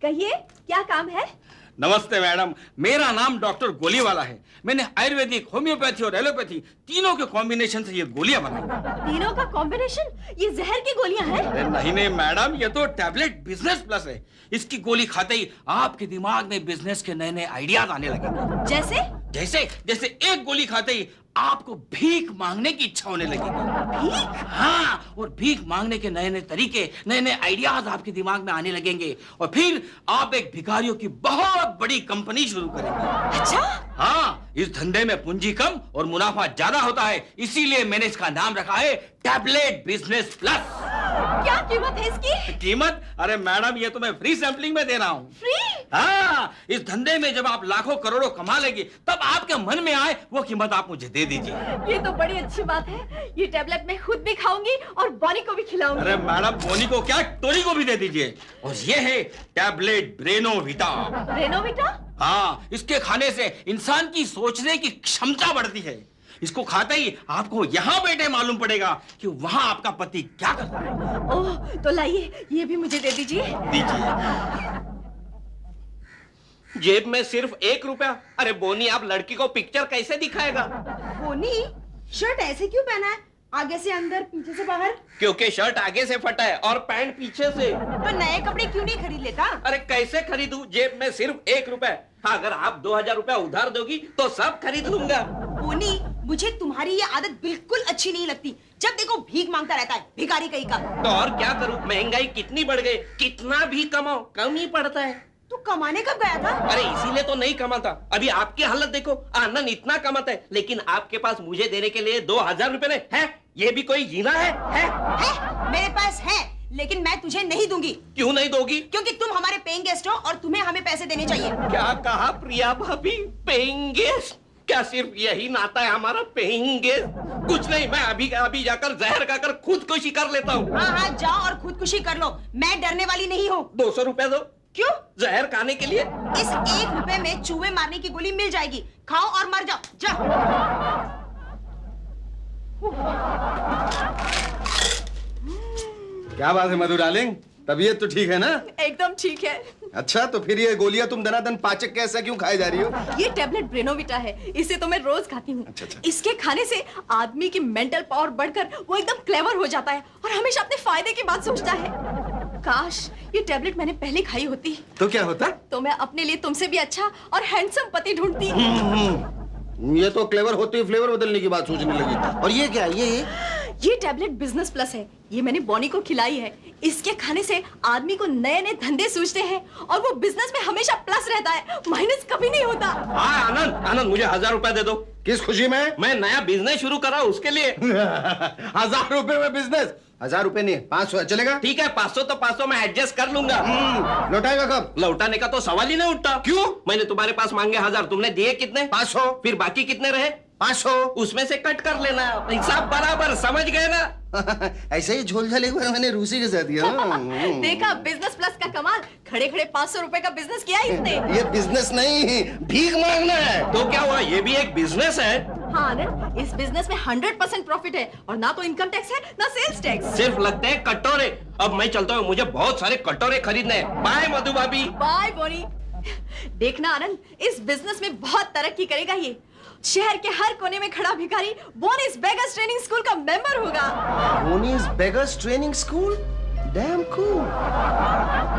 कहिए क्या काम है? नमस्ते मैडम, मेरा नाम डॉक्टर गोलीवाला है। मैंने आयुर्वेदिक, होम्योपैथी और एलोपैथी तीनों के कॉम्बिनेशन से ये गोलियां बनाई। तीनों का कॉम्बिनेशन? ये जहर की गोलियां हैं? अरे नहीं मैडम, ये तो टैबलेट बिजनेस प्लस है। इसकी गोली खाते ही आपके दिमाग में बिजनेस के नए नए आइडियाज आने लगेंगे। जैसे? जैसे जैसे एक गोली खाते ही आपको भीख मांगने की इच्छा होने लगेगी। भीख? हाँ, और भीख मांगने के नए नए तरीके, नए नए आइडियाज आपके दिमाग में आने लगेंगे और फिर आप एक भिखारियों की बहुत बड़ी कंपनी शुरू करेंगे। अच्छा? हाँ, इस धंधे में पूंजी कम और मुनाफा ज्यादा होता है, इसीलिए मैंने इसका नाम रखा है टैबलेट बिजनेस प्लस। क्या कीमत है इसकी? कीमत? अरे मैडम, ये तो मैं फ्री सैंपलिंग में दे रहा हूँ। फ्री? हाँ, इस धंधे में जब आप लाखों करोड़ों कमा लेंगे तब आपके मन में आए वो कीमत आप मुझे दे दीजिए। ये तो बड़ी अच्छी बात है। ये टैबलेट मैं खुद भी खाऊंगी और बॉनी को भी खिलाऊंगी। अरे मैडम, बोनी को क्या, टोनी को भी दे दीजिए। और ये है टैबलेट ब्रेनोविटा। ब्रेनोविटा? हाँ, इसके खाने से इंसान की सोचने की क्षमता बढ़ती है। इसको खाते ही आपको यहाँ बैठे मालूम पड़ेगा कि वहाँ आपका पति क्या कर रहा है। ओह, तो लाइए ये भी मुझे दे दीजिए। दीजिए। जेब में सिर्फ 1 रुपया। अरे बोनी, आप लड़की को पिक्चर कैसे दिखाएगा? बोनी, शर्ट ऐसे क्यों पहना है? आगे से अंदर, पीछे से बाहर? क्योंकि शर्ट आगे से फटा है और पैंट पीछे से। तो नए कपड़े क्यों नहीं खरीद लेता? अरे कैसे खरीदूं? जेब में सिर्फ 1 रुपया। हाँ, अगर आप 2000 रुपया उधार दोगी तो सब खरीद लूंगा। बोनी, मुझे तुम्हारी ये आदत बिल्कुल अच्छी नहीं लगती। जब देखो भीख मांगता रहता है, भिखारी कहीं का। तो और क्या करूं? महंगाई कितनी बढ़ गई, कितना भी कमाओ कम ही पड़ता है। तू कमाने कब गया था? अरे इसीलिए तो नहीं कमाता। अभी आपकी हालत देखो, आनंद इतना कमाता है लेकिन आपके पास मुझे देने के लिए 2000 रुपए नहीं है। ये भी कोई जीना है? मेरे पास है, लेकिन मैं तुझे नहीं दूंगी। क्यों नहीं दोगी? क्योंकि तुम हमारे पेइंग गेस्ट हो और तुम्हें हमें पैसे देने चाहिए। क्या कहा प्रिया भाभी? Paying guest? क्या सिर्फ यही नाता है हमारा, पेइंग गेस्ट? कुछ नहीं, मैं अभी जाकर जहर खाकर खुदकुशी कर लेता हूँ। हाँ, जाओ और खुदकुशी कर लो। मैं डरने वाली नहीं हूँ। 200 रुपए दो। क्यों? जहर खाने के लिए। इस 1 रुपए में चूहे मारने की गोली मिल जाएगी। खाओ और मर जाओ। जाओ। क्या बात है मधु डार्लिंग, तबीयत तो ठीक है ना? एकदम ठीक है। अच्छा, तो फिर ये गोलियां तुम दनादन पाचक कैसा क्यों खाई जा रही हो? ये टैबलेट ब्रेनोविटा है, इसे तो मैं रोज खाती हूँ। अच्छा। इसके खाने से आदमी की मेंटल पावर बढ़कर वो एकदम क्लेवर हो जाता है और हमेशा अपने फायदे की बात सोचता है। काश ये टैबलेट मैंने पहले खाई होती तो क्या होता? तो मैं अपने लिए तुमसे भी अच्छा और हैंडसम पति ढूंढती। ये तो क्लेवर होते ही फ्लेवर बदलने की बात सोचने लगी। और ये क्या है? ये टैबलेट बिजनेस प्लस है। ये मैंने बॉनी को खिलाई है। इसके खाने से आदमी को नए नए धंधे सूझते हैं और वो बिजनेस में हमेशा प्लस रहता है, माइनस कभी नहीं होता। हाँ आनंद, मुझे 1000 रुपया दे दो। किस खुशी में? मैं नया बिजनेस शुरू कर रहा हूँ उसके लिए। 1000 रुपए में बिजनेस? 1000 रुपए नहीं, 500 है, चलेगा? ठीक है, 500 तो 500 मैं एडजस्ट कर लूंगा। लौटाएगा कब? लौटाने का तो सवाल ही नहीं उठता। क्यों? मैंने तुम्हारे पास मांगे 1000, तुमने दिए कितने? 500। फिर बाकी कितने रहे? 500। उसमें से कट कर लेना, हिसाब बराबर, समझ गए ना? ऐसे ही झोल एक बार मैंने रूसी के साथ दिया। देखा बिजनेस प्लस का कमाल। खड़े खड़े 500 रुपए का बिजनेस किया इसने। ये बिजनेस नहीं, भीख मांगना है। तो क्या हुआ, ये भी एक बिजनेस है। हाँ आनंद, इस बिजनेस में 100% प्रॉफिट है और ना तो इनकम टैक्स है ना सेल्स टैक्स। सिर्फ लगते हैं कटोरे। अब मैं चलता हूँ, मुझे बहुत सारे कटोरे खरीदने हैं। बाय मधु भाभी। बाय बोनी। देखना आनंद, इस बिजनेस में बहुत तरक्की करेगा ये। शहर के हर कोने में खड़ा भिखारी बोनीज बेगर्स ट्रेनिंग स्कूल का मेंबर होगा। Bonnie's beggars training school? Damn cool.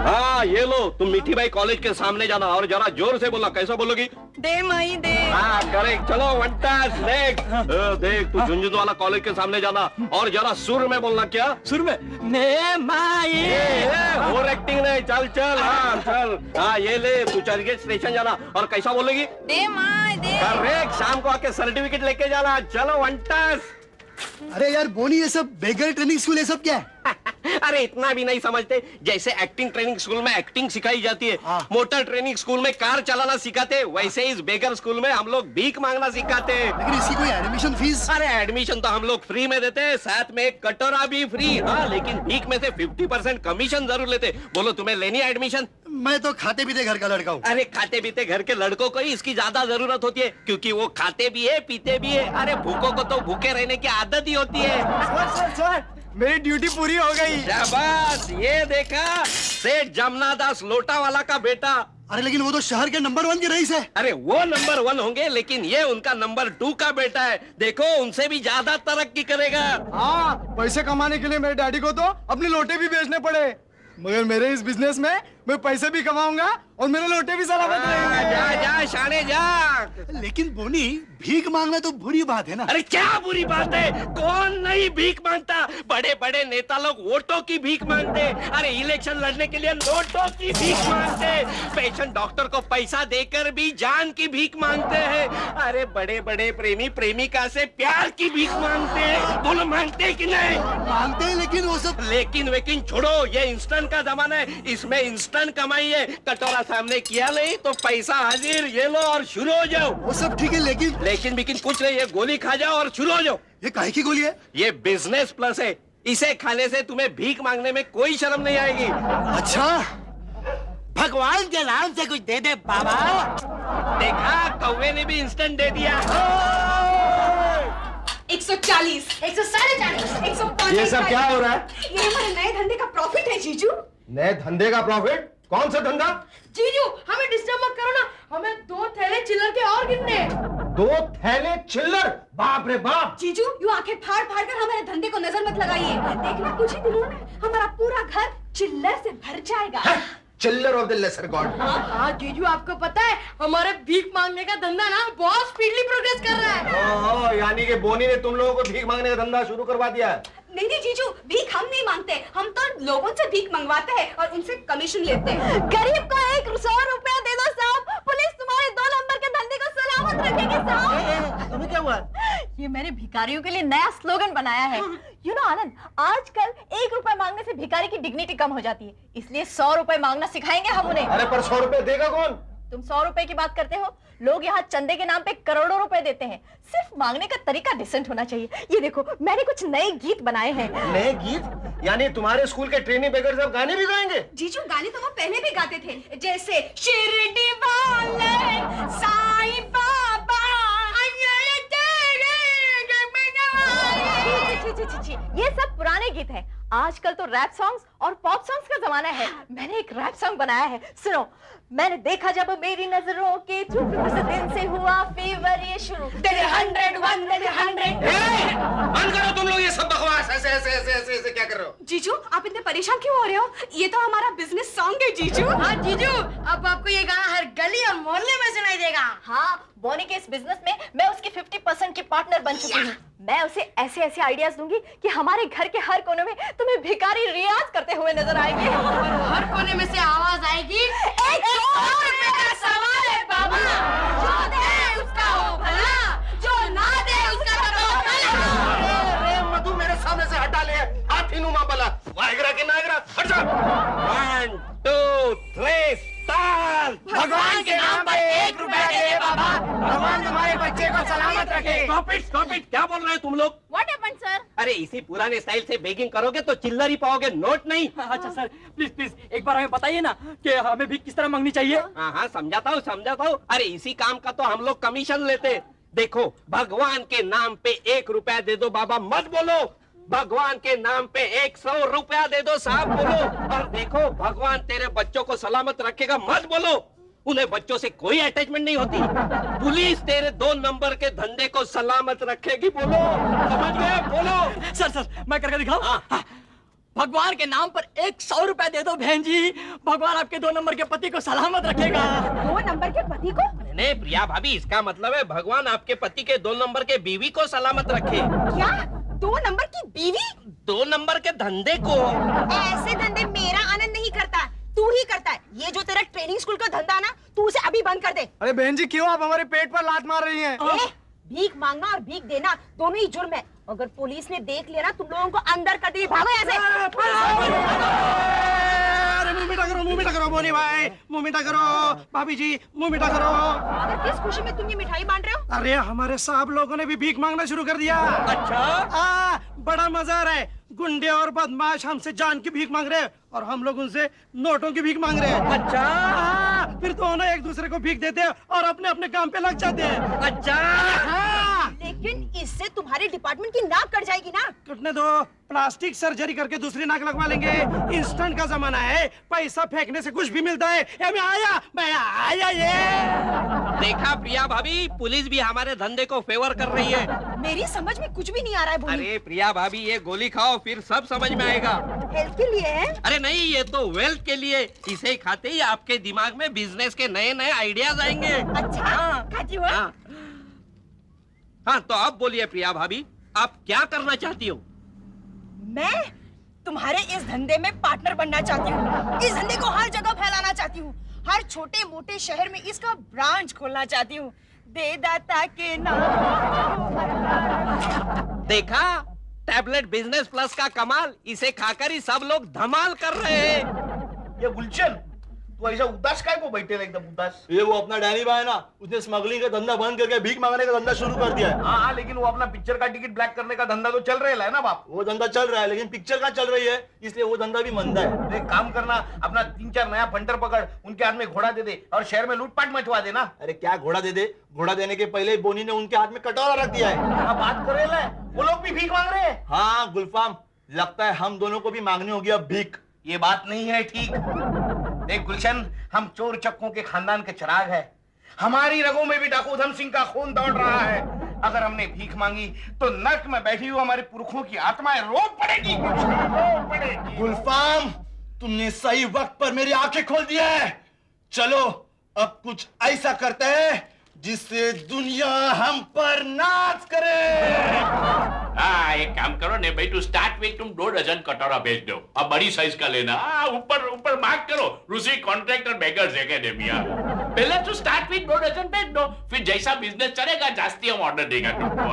हाँ ये लो, तुम मीठी बाई कॉलेज के सामने जाना और जरा जोर से बोला। कैसा बोलोगी? दे माई दे। हाँ करेक्ट, चलो वंटास नेक्स्ट। देख तू झुंझुनवाला कॉलेज के सामने जाना और जरा सुर में बोलना। क्या सुर में? ने माई। और एक्टिंग नहीं, चल चल। हाँ चल। हाँ ये ले, तू चर्चगेट स्टेशन जाना और कैसा बोलेगी? दे माई दे। करेक्ट, शाम को आके सर्टिफिकेट लेके जाना। चलो वंटास। अरे यार बोनी, ये सब बेगर ट्रेनिंग स्कूल, ये सब क्या है? अरे इतना भी नहीं समझते। जैसे एक्टिंग ट्रेनिंग स्कूल में एक्टिंग सिखाई जाती है, हाँ। मोटर ट्रेनिंग स्कूल में कार चलाना सिखाते, वैसे इस बेगर स्कूल में हम लोग भीख मांगना सिखाते। लेकिन इसकी कोई एडमिशन फीस? अरे एडमिशन तो हम लोग फ्री में देते हैं, साथ में एक कटोरा भी फ्री। हाँ लेकिन भीख में से 50% कमीशन जरूर लेते। बोलो तुम्हें लेनी है एडमिशन? मैं तो खाते पीते घर का लड़का हूँ। अरे खाते पीते घर के लड़कों को ही इसकी ज्यादा जरूरत होती है, क्योंकि वो खाते भी है पीते भी है। अरे भूखों को तो भूखे रहने की आदत ही होती है। सरकार, मेरी ड्यूटी पूरी हो गई। शाबाश, ये देखा सेठ जमना दास लोटा वाला का बेटा। अरे लेकिन वो तो शहर के नंबर 1 के रईस है। अरे वो नंबर 1 होंगे, लेकिन ये उनका नंबर 2 का बेटा है। देखो उनसे भी ज्यादा तरक्की करेगा। हाँ, पैसे कमाने के लिए मेरे डैडी को तो अपने लोटे भी बेचने पड़े, मगर मेरे इस बिजनेस में मैं पैसे भी कमाऊंगा और मेरे लोटे भी सलामत रहेंगे। जा जा शाने जा। लेकिन बोनी, भीख मांगना तो बुरी बात है ना। अरे क्या बुरी बात है, कौन नहीं भीख मांगता। बड़े बड़े नेता लोग वोटों की भीख मांगते, अरे इलेक्शन लड़ने के लिए नोटों की भीख मांगते, पेशेंट डॉक्टर को पैसा देकर भी जान की भीख मांगते हैं। अरे बड़े बड़े प्रेमी प्रेमिका से प्यार की भीख मांगते हैं। बोलो मांगते कि नहीं? मांगते हैं, लेकिन वो सब लेकिन छोड़ो, ये इंस्टेंट का जमाना है, इसमें इंस्टेंट कमाई है। कटोरा सामने किया नहीं तो पैसा हाजिर, ये लो और शुरू हो जाओ। वो सब ठीक है, लेकिन लेकिन कुछ नहीं, ये गोली खा जाओ और शुरू हो जाओ। ये काहे की गोली है? ये बिजनेस प्लस है, इसे खाने से तुम्हें भीख मांगने में कोई शर्म नहीं आएगी। अच्छा, भगवान के नाम से कुछ दे दे बाबा। देखा, कौवे ने भी इंस्टेंट दे दिया। 140, 140, 150। ये सब क्या हो रहा है? ये हमारे नए धंधे का प्रॉफिट है जीजू। नए धंधे का प्रॉफिट? कौन सा धंधा? जीजू हमें डिस्टर्ब मत करो ना, हमें 2 थैले चिल्लर के और गिनने। 2 थैले चिल्लर? बाप रे बाप। जीजू यूं आंखें फाड़ फाड़ कर हमारे धंधे को नजर मत लगाइए, देखना कुछ ही दिनों में हमारा पूरा घर चिल्लर से भर जाएगा। चिल्लर ऑफ द लेसर गॉड। हाँ जीजू, आपको पता है हमारे भीख मांगने का धंधा ना बहुत स्पीडली प्रोग्रेस कर रहा है। ओहो, यानी कि बोनी ने तुम लोगों को भीख मांगने का धंधा शुरू करवा दिया है। नहीं नहीं जीजू, भीख हम नहीं मांगते, हम तो लोगों से भीख मंगवाते हैं और उनसे कमीशन लेते हैं। गरीब को 100 रुपया दे दो साहब, पुलिस तुम्हारे 2 नंबर के धंधे को सलामत रखेगी साहब। तुम्हें क्या हुआ? ये मैंने भिखारियों के लिए नया स्लोगन बनाया है। यू नो आनंद, आजकल 1 रुपए मांगने से भिखारी की डिग्निटी कम हो जाती है, इसलिए 100 रुपए मांगना सिखाएंगे हम उन्हें। अरे पर 100 रुपए देगा कौन? तुम 100 रुपए की बात करते हो, लोग यहाँ चंदे के नाम पे करोड़ों रुपए देते हैं। सिर्फ मांगने का तरीका डिसेंट होना चाहिए। ये देखो, मैंने कुछ नए गीत बनाए हैं। नए गीत? यानी तुम्हारे स्कूल के ट्रेनी बेगर सब गाने भी गाएंगे? जीजू गाने तो वो पहले भी गाते थे, जैसे शिरडी वाले साईं बाबा। ये सब पुराने गीत हैं। आजकल तो रैप सॉन्ग्स और पॉप सॉन्ग्स का जमाना है। मैंने एक रैप सॉन्ग बनाया है, सुनो। मैंने देखा जब मेरी नजरों के चुप उस दिन से हुआ फीवर ये शुरू। 101 बंद करो तुम लोग ये सब बकवास। ऐसे क्या कर रहे हो? जीजू आप इतने परेशान क्यों हो रहे हो? ये तो हमारा बिजनेस सॉन्ग है जीजू। हाँ जीजू, अब आपको ये गाना हर गली और मोहल्ले में सुनाई देगा। हाँ, बोनी के इस बिजनेस में मैं उसकी 50% की पार्टनर बन चुकी हूँ। मैं उसे ऐसे ऐसे आइडियाज दूंगी कि हमारे घर के हर कोने में तुम्हें भिखारी रियाज करते हुए नजर आएंगे। हर कोने में से आवाज आएगी, 100 रुपए का सवाल है बाबा, जो दे उसका हो भला, जो ना दे उसका तो भला। मधु मेरे सामने से हटा ले, हाथी नुमा बला, वाइगरा के नागरा, हट जा। 1 2 3 स्टार्ट। भगवान के नाम पर 1 रुपया दे दे बाबा, भगवान तुम्हारे बच्चे को सलामत रखे। स्टॉप इट, क्या बोल रहे हैं तुम लोग? What happened, sir? अरे इसी पुराने स्टाइल से बेगिंग करोगे तो चिल्लर ही पाओगे, नोट नहीं। अच्छा सर, प्लीज एक बार हमें बताइए ना कि हमें भी किस तरह मांगनी चाहिए। हाँ समझाता हूँ। अरे इसी काम का तो हम लोग कमीशन लेते। देखो, भगवान के नाम पे 1 रुपया दे दो बाबा मत बोलो, भगवान के नाम पे 100 रुपया दे दो साहब बोलो। और देखो, भगवान तेरे बच्चों को सलामत रखेगा मत बोलो, उन्हें बच्चों से कोई अटैचमेंट नहीं होती। पुलिस तेरे 2 नंबर के धंधे को सलामत रखेगी बोलो, समझ गए? बोलो। सर मैं करके दिखाऊं? हाँ। भगवान के नाम पर 100 रुपया दे दो बहन जी, भगवान आपके 2 नंबर के पति को सलामत रखेगा। 2 नंबर के पति को? नहीं प्रिया भाभी, इसका मतलब है भगवान आपके पति के 2 नंबर के बीवी को सलामत रखे। क्या? 2 नंबर की बीवी? 2 नंबर के धंधे को। ऐसे धंधे मेरा आनंद नहीं करता, तू ही करता है। ये जो तेरा ट्रेनिंग स्कूल का धंधा ना, तू उसे अभी बंद कर दे। अरे बहन जी, क्यों आप हमारे पेट पर लात मार रही हैं? भीख मांगना और भीख देना दोनों ही जुर्म है। अगर पुलिस ने देख लिया ना, तुम लोगों को अंदर कर देगी। भागो यहाँ से। अरे मुंह मीठा करो बोनी भाई, मुंह मीठा करो। भाभी जी मुंह मीठा करो। अगर किस खुशी में तुम ये मिठाई बांट रहे हो? अरे हमारे साहब लोगों ने भी भीख मांगना शुरू कर दिया। अच्छा, बड़ा मजा आ रहा है। गुंडे और बदमाश हमसे जान की भीख मांग रहे हैं और हम लोग उनसे नोटों की भीख मांग रहे हैं। अच्छा, फिर दोनों एक दूसरे को भीख देते हैं और अपने अपने काम पे लग जाते हैं। अच्छा। लेकिन इससे तुम्हारे डिपार्टमेंट की नाक कट जाएगी ना। कटने दो, प्लास्टिक सर्जरी करके दूसरी नाक लगवा लेंगे। इंस्टेंट का जमाना है, पैसा फेंकने से कुछ भी मिलता है। ये मैं आया ये। देखा प्रिया भाभी, पुलिस भी हमारे धंधे को फेवर कर रही है। मेरी समझ में कुछ भी नहीं आ रहा है बोली। अरे प्रिया भाभी, ये गोली खाओ फिर सब समझ में आएगा। हेल्थ के लिए है? अरे नहीं, ये तो वेल्थ के लिए। इसे खाते ही आपके दिमाग में बिजनेस के नए नए आइडियाज आएंगे। अच्छा, खाती हो? हाँ, तो अब बोलिए प्रिया भाभी, आप क्या करना चाहती हो? मैं तुम्हारे इस धंधे में पार्टनर बनना चाहती हूँ। इस धंधे को हर जगह फैलाना चाहती हूँ। हर छोटे मोटे शहर में इसका ब्रांच खोलना चाहती हूँ। देदाता के नाम। देखा, टैबलेट बिजनेस प्लस का कमाल। इसे खाकर ही सब लोग धमाल कर रहे हैं। ये गुलशन, तू ऐसा उदास काय को बैठे एकदम उदास? ये वो अपना डैनी भाई है ना, उसने स्मगलिंग का धंधा बंद करके भीख मांगने का धंधा शुरू कर दिया है। हाँ, लेकिन वो अपना पिक्चर का टिकट ब्लैक करने का धंधा तो चल रहा है ना बाप। वो धंधा चल रहा है लेकिन पिक्चर कहाँ चल रही है, इसलिए वो धंधा भी मंदा है। तो एक काम करना, अपना 3-4 नया फंटर पकड़, उनके हाथ में घोड़ा दे दे और शहर में लूटपाट मचवा देना। अरे क्या घोड़ा दे दे? घोड़ा देने के पहले ही बोनी ने उनके हाथ में कटोरा रख दिया है। हाँ, बात कर रहे हैं, वो लोग भी भीख मांग रहे हैं। हाँ गुलफाम, लगता है हम दोनों को भी मांगनी होगी अब भीख। ये बात नहीं है ठीक। देख गुलशन, हम चोर चक्कों के खानदान के चिराग है। हमारी रगों में भी डाकू उधम सिंह का खून दौड़ रहा है। अगर हमने भीख मांगी तो नर्क में बैठी हुई हमारे पुरखों की आत्माएं रो पड़ेगी। रो पड़ेगी। गुलफाम, तुमने सही वक्त पर मेरी आंखें खोल दिया है। चलो अब कुछ ऐसा करते हैं जिससे दुनिया हम पर नाच करे। हाँ, एक काम करो ने भाई, टू स्टार्ट विथ तुम 2 डजन कटोरा भेज दो। अब बड़ी साइज का लेना। ऊपर ऊपर मार्क करो, रूसी कॉन्ट्रैक्टर बेगर्स एकेडमी। पहले तो स्टार्ट विथ 2 डजन भेज दो, फिर जैसा बिजनेस चलेगा जास्ती हम ऑर्डर देगा तुमको।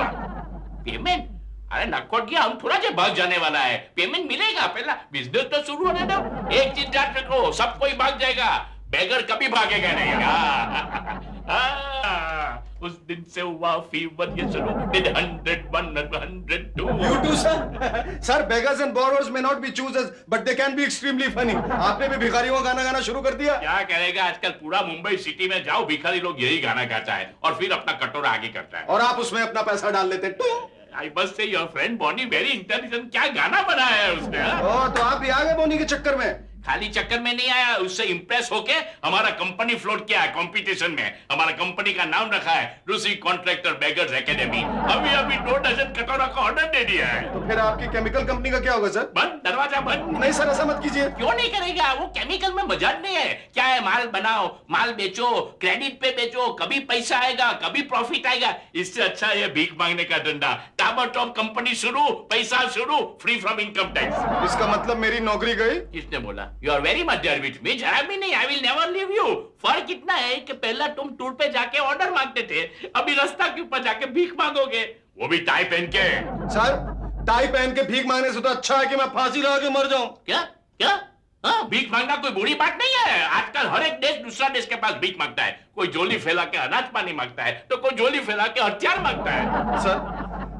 पेमेंट? अरे नक्कोट गया, हम थोड़ा जो भाग जाने वाला है। पेमेंट मिलेगा, पहला बिजनेस तो शुरू होने दो। एक चीज याद रखो, सब कोई भाग जाएगा, बेगर कभी भागेगा नहीं। उस दिन से हुआ फीवर, ये सुनो, did 100, 102. You too, sir. Sir, beggars and borrowers may not be choosers, but they can be extremely funny. आपने भी भिखारियों का गाना गाना शुरू कर दिया? क्या करेगा, आजकल पूरा मुंबई सिटी में जाओ, भिखारी लोग यही गाना गाता है और फिर अपना कटोरा आगे करता है। और आप उसमें अपना पैसा डाल लेते हैं। आई बस say your friend Bonnie very intelligent, क्या गाना बनाया है उसने। ओ, तो आप भी आ गए बोनी के चक्कर में? खाली चक्कर में नहीं आया, उससे इंप्रेस होके हमारा कंपनी फ्लोट किया है कंपटीशन में। हमारा कंपनी का नाम रखा है रूसी कॉन्ट्रैक्टर बेगर्स एकेडमी। अभी 2 डजन कटोरा का ऑर्डर दे दिया है। तो फिर आपकी केमिकल कंपनी का क्या होगा सर? बंद, दरवाजा बंद। नहीं सर, ऐसा मत कीजिए। क्यों नहीं करेगा, वो केमिकल में मजाक नहीं है। क्या है, माल बनाओ, माल बेचो, क्रेडिट पे बेचो, कभी पैसा आएगा कभी प्रॉफिट आएगा। इससे अच्छा है भीख मांगने का धंधा। ताबड़तोड़ कंपनी शुरू, पैसा शुरू, फ्री फ्रॉम इनकम टैक्स। इसका मतलब मेरी नौकरी गई? किसने बोला? You are very much there with me. जरा भी नहीं, I will never leave you. फर्क इतना है कि पहला तुम टूर पे जाके ऑर्डर मांगते थे, अभी रास्ता के ऊपर जाके भीख मांगोगे, वो भी टाई पहन के। सर, टाई पहन के भीख मांगने से तो अच्छा है कि मैं फांसी लगा के मर जाऊं। क्या क्या? हाँ, भीख मांगना कोई बुरी बात नहीं है। आजकल हर एक देश दूसरा देश के पास भीख मांगता है। कोई झोली फैला के अनाज पानी मांगता है तो कोई झोली फैला के हथियार मांगता है। सर,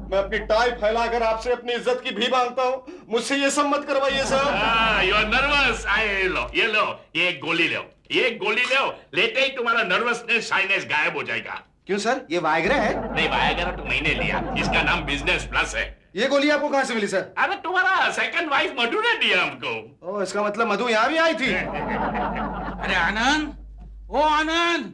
मैं अपनी टाई फैलाकर आपसे अपनी इज्जत की भी मांगता हूँ, मुझसे ये सब मत करवाइए सर। You are nervous. ये लो, ये एक गोली लो, ये गोली लो, लेते ही तुम्हारा नर्वसनेस साइनेस गायब हो जाएगा। क्यों सर, ये वायग्रा है? नहीं, वायग्रा तो मैंने लिया, इसका नाम बिजनेस प्लस है। ये गोली आपको कहाँ से मिली सर? अरे तुम्हारा सेकंड वाइफ मधु ने दिया हमको। ओ, इसका मतलब मधु यहाँ भी आई थी। अरे आनंद, ओ आनंद।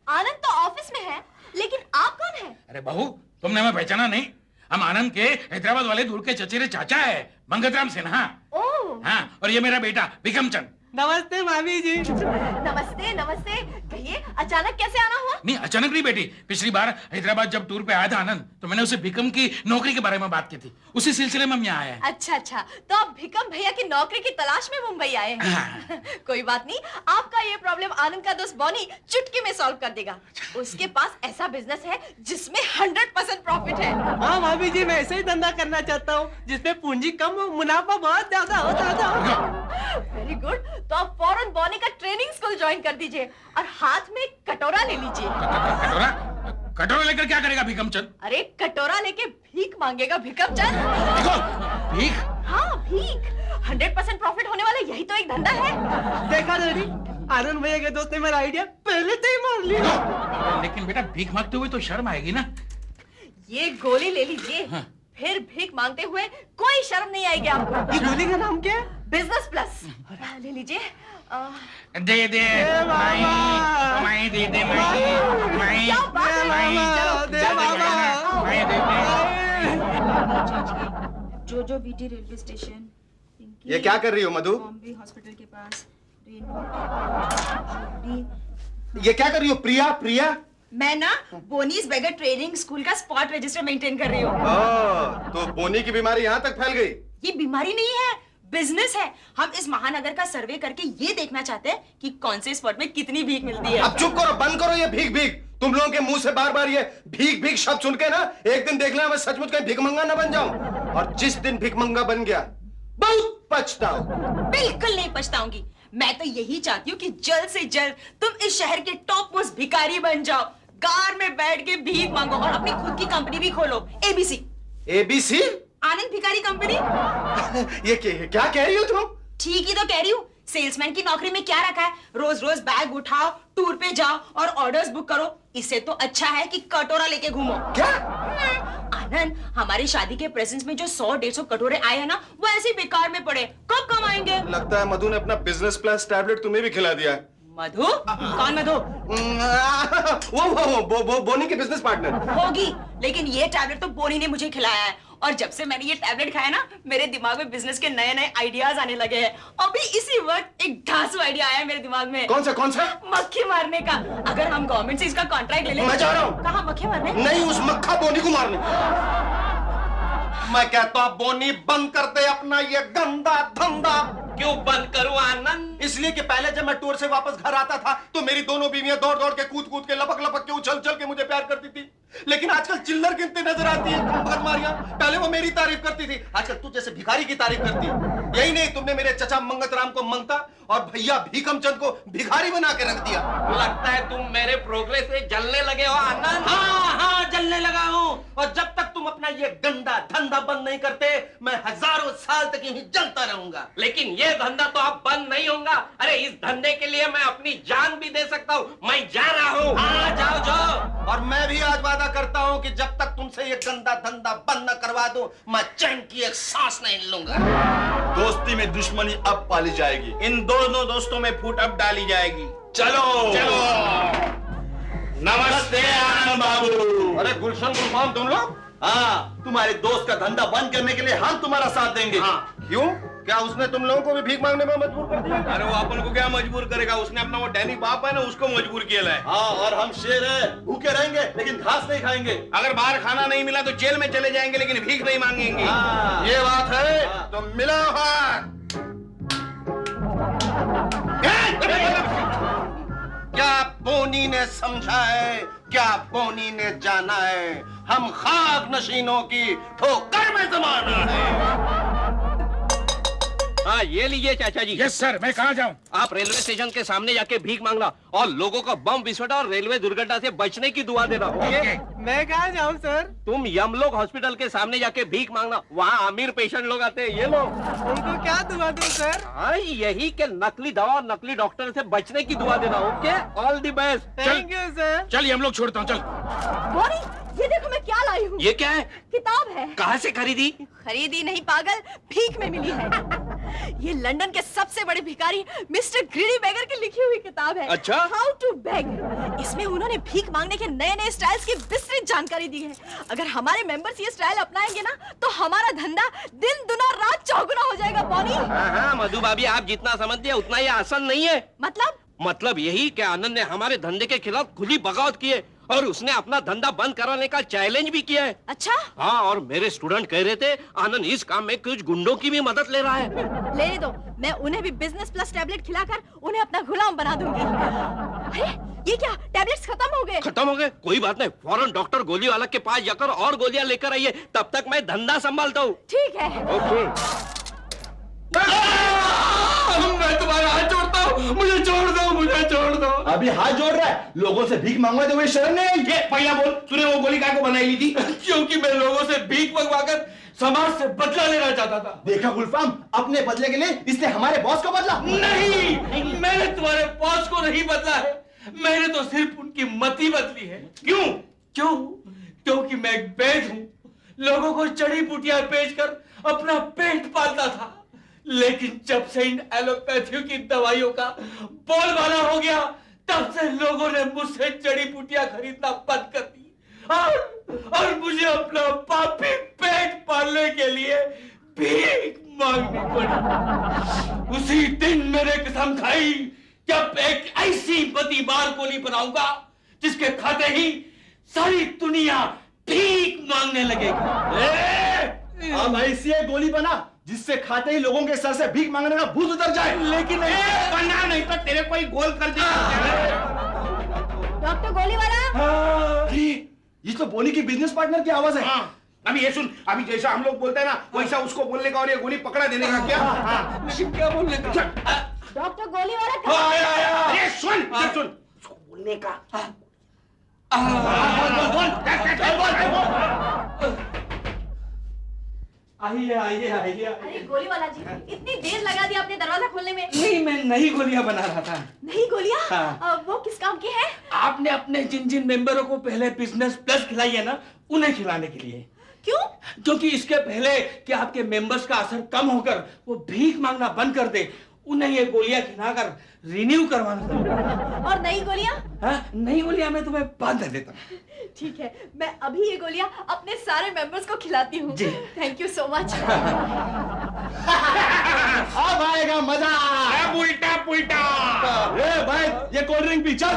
आनंद तो ऑफिस में है, लेकिन आप कौन है? अरे बहू, तुमने हमें पहचाना नहीं? हम आनंद के हैदराबाद वाले दूर के चचेरे चाचा है, मंगतराम सिन्हा। ओह, हाँ, और ये मेरा बेटा विक्रमचंद। नमस्ते भाभी जी। नमस्ते नमस्ते। कहिए, अचानक कैसे आना हुआ? नहीं, अचानक नहीं बेटी। पिछली बार हैदराबाद जब टूर पे आया था आनंद, तो मैंने उसे भिकम की नौकरी के बारे में बात की थी। उसी सिलसिले में हम यहाँ आए हैं। अच्छा अच्छा, तो आप भिकम भैया की नौकरी की तलाश में मुंबई आए हैं। हाँ। कोई बात नहीं, आपका ये प्रॉब्लम आनंद का दोस्त बॉनी चुटकी में सॉल्व कर देगा। उसके पास ऐसा बिजनेस है जिसमें 100% प्रॉफिट है। हाँ भाभी जी, मैं ऐसे ही धंधा करना चाहता हूँ जिसमें पूंजी कम हो, मुनाफा बहुत ज्यादा हो। वेरी गुड, तो आप फौरन बॉनी का ट्रेनिंग स्कूल ज्वाइन कर दीजिए और हाथ में कटोरा ले लीजिए। कटोरा? कटोरा लेकर क्या करेगा भिकमचंद? अरे कटोरा लेके भीख मांगेगा भिकमचंद। देखो, भीख? हाँ, भीख। 100% प्रॉफिट होने वाला यही तो एक धंधा है। देखा डैडी, आनंद भैया के दोस्त ने मेरा आइडिया पहले से ही मान लिया। लेकिन बेटा, भीख मांगते हुए तो शर्म आएगी ना। ये गोली ले लीजिए। फिर भीख मांगते हुए कोई शर्म नहीं आएगी आपको। ये गोली का नाम क्या है? Business plus. ले लीजिए। दे दे माई, माई दे दे माई, माई, क्या बात है? माई, दे जल्दी बाबा। माई दे जोजो बीटी रेलवे स्टेशन, ये क्या कर रही हो मधु? बॉम्बे हॉस्पिटल के पास। ये क्या कर रही हो प्रिया? प्रिया मैं ना बोनीज बेगर ट्रेनिंग स्कूल का स्पॉट रजिस्टर मेंटेन कर रही हूँ। तो बोनी की बीमारी यहाँ तक फैल गई? ये बीमारी नहीं है, बिजनेस है। हम इस महानगर का सर्वे करके ये देखना चाहते हैं कि कौन से स्पॉट में कितनी भीख मिलती है। अब चुप करो, बंद करो ये भीख भीख। तुम लोगों के मुंह से बार बार ये भीख भीख शब्द सुन के ना एक दिन देखना मैं सचमुच कहीं भिखमंगा न बन जाऊं। और जिस दिन भिखमंगा बन गया बहुत पछताओ। बिल्कुल नहीं पछताऊंगी। मैं तो यही चाहती हूँ कि जल्द से जल्द तुम इस शहर के टॉप मोस्ट भिखारी बन जाओ, कार में बैठ के भीख मांगो और अपनी खुद की कंपनी भी खोलो। ABC, ABC? आनंद भिखारी कंपनी। ये क्या कह रही हो तुम? ठीक ही तो कह रही हूँ। सेल्समैन की नौकरी में क्या रखा है? रोज रोज बैग उठाओ, टूर पे जाओ और ऑर्डर्स बुक करो। इससे तो अच्छा है कि कटोरा लेके घूमो। क्या? आनंद, हमारी शादी के प्रेजेंस में जो 100-150 कटोरे आए हैं ना, वो ऐसे ही बेकार में पड़े, कब कमाएंगे? लगता है मधु ने अपना बिजनेस प्लस टैबलेट तुम्हें भी खिला दिया है। मधु? कौन मधु? वो बोनी के बिजनेस पार्टनर होगी, लेकिन ये टैबलेट तो बोनी ने मुझे खिलाया है। और जब से मैंने ये टैबलेट खाया ना, मेरे दिमाग में बिजनेस के नए नए आइडियाज आने लगे हैं। अभी इसी वक्त एक धांसू आइडिया आया है मेरे दिमाग में। कौन सा? मक्खी मारने का। अगर हम गवर्नमेंट से इसका कॉन्ट्रैक्ट ले लें। मैं जा रहा हूँ। कहाँ मक्खी मारने? नहीं, उस मक्खा बोनी को मारने। मैं कहता हूं बोनी बंद कर दे अपना ये गंदा धंधा। क्यों बंद करूं आनंद? इसलिए कि पहले जब मैं टूर से वापस घर आता था तो मेरी दोनों बीवियां दौड़ दौड़ के कूद कूद के लपक लपक के उछल उछल के मुझे प्यार करती थी। लेकिन आजकल चिल्लर गिनती नजर आती है भगमारियां। पहले वो मेरी तारीफ करती थी, आजकल तू जैसे भिखारी की तारीफ करती है। यही नहीं, तुमने मेरे चचा मंगत राम को मंगता और भैया भीकम चंद को भिखारी बना के रख दिया। लगता है तुम मेरे प्रोग्रेस से जलने लगे हो आनंद। हाँ, जलने लगा हूँ। और जब तक तुम अपना ये गंदा धंधा बंद नहीं करते मैं हजारों साल तक यहीं जलता रहूंगा। लेकिन ये धंधा तो अब बंद नहीं होगा। अरे इस धंधे के लिए मैं अपनी जान भी दे सकता हूँ। मैं जा रहा हूँ। हाँ, जाओ जाओ। और मैं भी आज वादा करता हूँ कि जब तक तुमसे ये गंदा धंधा बंद न करवा दूं मैं चैन की एक सांस नहीं लूंगा। दोस्ती में दुश्मनी अब पाली जाएगी। इन दोनों दोस्तों में फूट अब डाली जाएगी। चलो चलो। नमस्ते आनंद बाबू। अरे गुलशन गुलफाम तुम लोग? हाँ, तुम्हारे दोस्त का धंधा बंद करने के लिए हम तुम्हारा साथ देंगे। हाँ। क्यों? क्या उसने तुम लोगों को भी भीख मांगने में मजबूर कर दिया? अरे वो अपन को क्या मजबूर करेगा? उसने अपना वो डैनी बाप है ना, उसको मजबूर किया है। हाँ, और हम शेर हैं, भूखे रहेंगे लेकिन घास नहीं खाएंगे। अगर बाहर खाना नहीं मिला तो जेल में चले जाएंगे लेकिन भीख नहीं मांगेंगे। हाँ। ये बात है। हाँ। तो मिला हाथ। क्या बोनी ने समझा है, क्या बोनी ने जाना है, हम खाक नशीनों की ठोकर में जमाना है। हाँ, ये लीजिए चाचा जी। यस सर, मैं कहाँ जाऊँ? आप रेलवे स्टेशन के सामने जाके भीख मांगना और लोगों को बम विस्फोट और रेलवे दुर्घटना से बचने की दुआ देना। ओके? मैं कहाँ जाऊँ सर? तुम यमलोक हॉस्पिटल के सामने जाके भीख मांगना, वहाँ अमीर पेशेंट लोग आते हैं। ये लोग उनको क्या दुआ दूँ सर? हाँ, यही के नकली दवा और नकली डॉक्टर से बचने की दुआ देना। Okay, all the best. Thank you sir. चल हम लोग छोड़ता हूँ, चल। बोनी, ये देखो मैं क्या लाई हूँ। ये क्या है? किताब है। कहाँ से खरीदी? खरीदी नहीं पागल, भीख में मिली है। ये लंदन के सबसे बड़े भिखारी मिस्टर ग्रीडी बेगर की लिखी हुई किताब है। अच्छा? How to beg. इसमें उन्होंने भीख मांगने के नए नए स्टाइल्स की विस्तृत जानकारी दी है। अगर हमारे मेंबर्स ये स्टाइल अपनाएंगे ना तो हमारा धंधा दिन दुना रात चौगुना हो जाएगा। बॉनी, हाँ, मधु भाभी, आप जितना समझते हैं उतना ये आसान नहीं है। मतलब यही कि आनंद ने हमारे धंधे के खिलाफ खुली बगावत की है और उसने अपना धंधा बंद कराने का चैलेंज भी किया है। अच्छा? हाँ, और मेरे स्टूडेंट कह रहे थे आनंद इस काम में कुछ गुंडों की भी मदद ले रहा है। लेने दो, मैं उन्हें भी बिजनेस प्लस टैबलेट खिलाकर उन्हें अपना गुलाम बना दूंगी। अरे ये क्या, टैबलेट्स खत्म हो गए? खत्म हो गए? कोई बात नहीं, फौरन डॉक्टर गोली वाला के पास जाकर और गोलियां लेकर आइए, तब तक मैं धंधा संभालता हूँ। ठीक है। ओके। मैं तुम्हारा हाथ जोड़ता हूँ, मुझे छोड़ दो, मुझे छोड़ दो। अभी हाथ जोड़ रहा है, लोगों से भीख मांगवा दे, शर्म नहीं आई? ये पहला बोल, तूने वो गोली काय को बनाई ली थी? क्योंकि मैं लोगों से भीख मंगवाकर समाज से बदला लेना चाहता था। देखा गुलफाम, अपने बदले के लिए इसने हमारे बॉस को बदला। नहीं, मैंने तुम्हारे बॉस को नहीं बदला है, मैंने तो सिर्फ उनकी मति बदली है। क्यों? क्योंकि मैं एक वैद्य हूं, लोगों को जड़ी बूटियां बेचकर अपना पेट पालता था। लेकिन जब से इन एलोपैथियों की दवाइयों का बोलबाला हो गया, तब से लोगों ने मुझसे जड़ी बूटियां खरीदना बंद कर दी और मुझे अपना पापी पेट पालने के लिए भीख मांगनी पड़ी। उसी दिन मैंने कसम खाई कि अब एक ऐसी मतीबार गोली बनाऊंगा जिसके खाते ही सारी दुनिया भीख मांगने लगेगी। अब ऐसी एक गोली बना जिससे खाते ही लोगों के सर से भीख मांगने का भूत उतर जाए। लेकिन बना नहीं तो तेरे कोई गोल कर देगा। डॉक्टर गोली वाला। अरे ये तो बोनी की बिजनेस पार्टनर की आवाज है। हाँ, अभी ये सुन, अभी जैसा हम लोग बोलते हैं ना वैसा उसको बोलने का और ये गोली पकड़ा देने का। क्या? हाँ। लेकिन क्या बोलने का? डॉक्टर गोली वाला। अरे सुन, सुन उसको बोलने का। आइए आइए आइए। अरे गोली वाला जी, इतनी देर लगा दी आपने दरवाजा खोलने में। नहीं, मैं नई गोलियां बना रहा था। नहीं गोलियां? हाँ। वो किस काम की है? आपने अपने जिन जिन मेंबरों को पहले बिजनेस प्लस खिलाई है ना, उन्हें खिलाने के लिए। क्यों? क्योंकि इसके पहले कि आपके मेंबर्स का असर कम होकर वो भीख मांगना बंद कर दे, उन्हें ये गोलियां खिलाकर रिन्यू करवाना था। और नई गोलियां? हाँ, नई गोलियां मैं तुम्हें बांध देता हूँ। ठीक है, मैं अभी ये गोलियां अपने सारे मेंबर्स को खिलाती हूँ। जी। Thank you so much. अब आएगा मजा। अब उल्टा पुल्टा। ए भाई ये कोल्ड ड्रिंक पी चल।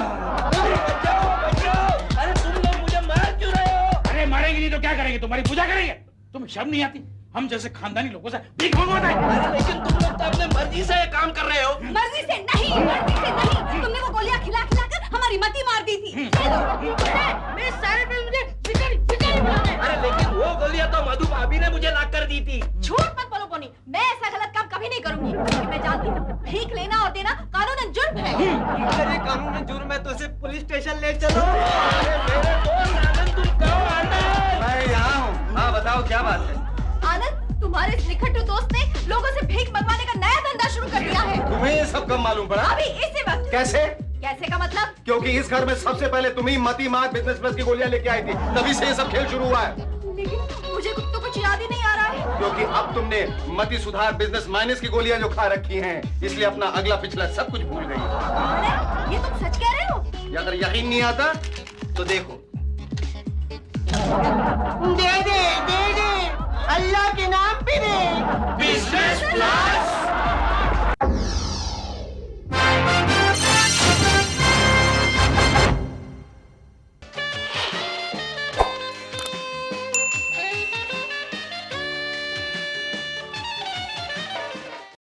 अरे तुम लोग मुझे मार क्यों रहे हो? अरे मारेंगे नहीं तो क्या करेंगे? तुम्हारी पूजा करेंगे? तुम्हें शर्म नहीं आती? हम जैसे खानदानी लोगों से भीख मांगवाता है। लेकिन तुम लोग तो अपने मर्जी से काम कर रहे हो। मर्जी से नहीं, मर्जी से नहीं। तुमने वो गोलियां खिला खिलाकर हमारी मती मार दी थी। मेरे सारे पे मुझे भिखारी भिखारी बुला रहे हैं। अरे लेकिन वो गोलियां तो मधु भाभी ने मुझे ला कर दी थी। झूठ मत बोलो बोनी, मैं ऐसा गलत काम कभी नहीं करूंगी, क्योंकि मैं जानती हूँ भीख लेना और देना कानूनन जुर्म है। अरे कानून जुर्म है तो उसे पुलिस स्टेशन ले चलो। मेरे दोस्त आनंद, तुम कहो आनंद। मैं यहाँ हूँ। हाँ बताओ क्या बात है? आनंद, तुम्हारे इस निखट्टू दोस्त ने लोगों से भीख मंगवाने का नया धंधा शुरू कर दिया है। तुम्हें ये सब कब मालूम पड़ा? अभी इसी वक्त। कैसे? कैसे का मतलब? क्योंकि इस घर में सबसे पहले तुम ही मती मार बिजनेस प्लस की गोलियां लेके आई थी, तभी से ये सब खेल शुरू हुआ है। लेकिन मुझे तो कुछ याद ही नहीं आ रहा है। क्योंकि अब तुमने मती सुधार बिजनेस माइनस की गोलियां जो खा रखी हैं, इसलिए अपना अगला पिछला सब कुछ भूल गई। अरे, ये तुम सच कह रहे हो? या अगर यकीन नहीं आता तो देखो। दे दे अल्लाह के नाम पे दे। Business plan.